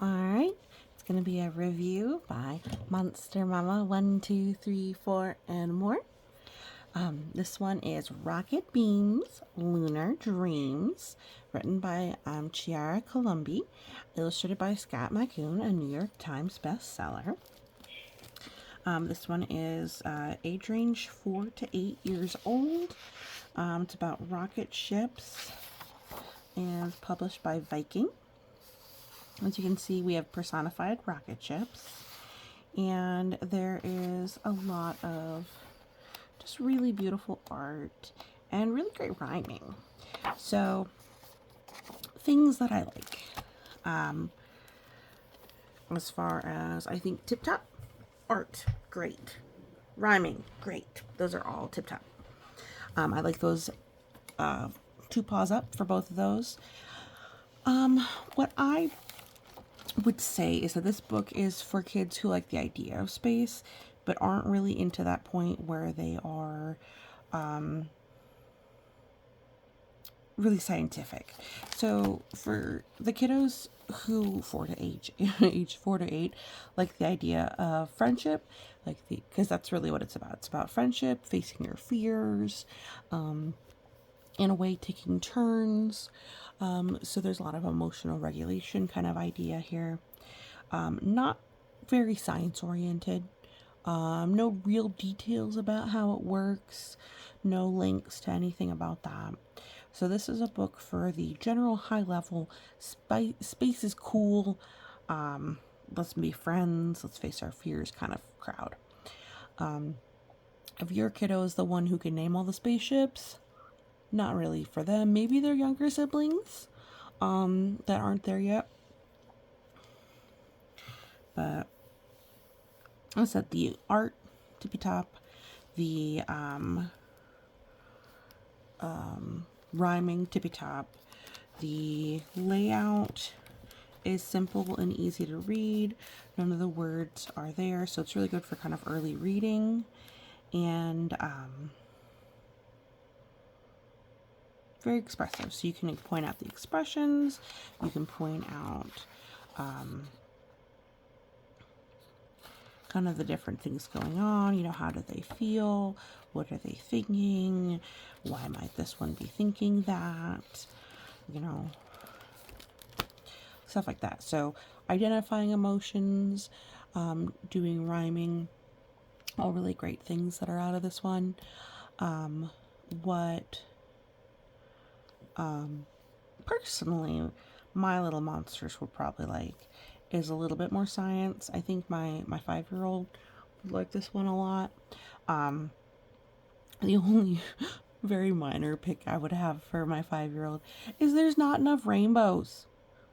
Alright, it's going to be a review by Monster Mama 1, 2, 3, 4, and more. This one is Rocket Beams, Lunar Dreams, written by Chiara Colombi, illustrated by Scott Magoon, a New York Times bestseller. This one is age range 4 to 8 years old. It's about rocket ships and it's published by Viking. As you can see, we have personified rocket ships, and there is a lot of just really beautiful art and really great rhyming. So, things that I like. As far as I think tip top, art, great. Rhyming, great. Those are all tip top. I like those 2 paws up for both of those. What I would say is that this book is for kids who like the idea of space, but aren't really into that point where they are really scientific. So for the kiddos who age 4 to 8, like the idea of friendship, because that's really what it's about. It's about friendship, facing your fears, in a way taking turns. So there's a lot of emotional regulation kind of idea here. Not very science oriented. No real details about how it works. No links to anything about that. So this is a book for the general high level, space is cool, let's be friends, let's face our fears kind of crowd. If your kiddo is the one who can name all the spaceships, not really for them. Maybe their younger siblings that aren't there yet. But I said the art, tippy top, the rhyming, tippy top, the layout is simple and easy to read. None of the words are there, so it's really good for kind of early reading. And very expressive, so you can point out the expressions, you can point out kind of the different things going on, you know, how do they feel, what are they thinking, why might this one be thinking that, you know, stuff like that. So identifying emotions, doing rhyming, all really great things that are out of this one. Personally, my little monsters would probably like is a little bit more science. I think my 5-year-old would like this one a lot. The only very minor pick I would have for my 5-year-old is there's not enough rainbows.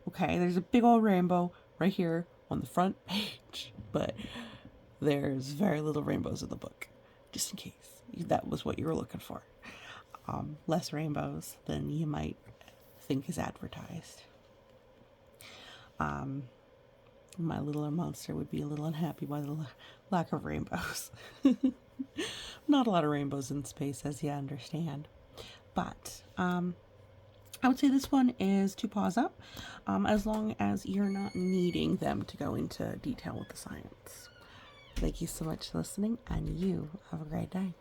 Okay, there's a big old rainbow right here on the front page, but there's very little rainbows in the book, just in case that was what you were looking for. Less rainbows than you might think is advertised. My little monster would be a little unhappy by the lack of rainbows. Not a lot of rainbows in space, as you understand. But I would say this one is 2 paws up, as long as you're not needing them to go into detail with the science. Thank you so much for listening, and you have a great day.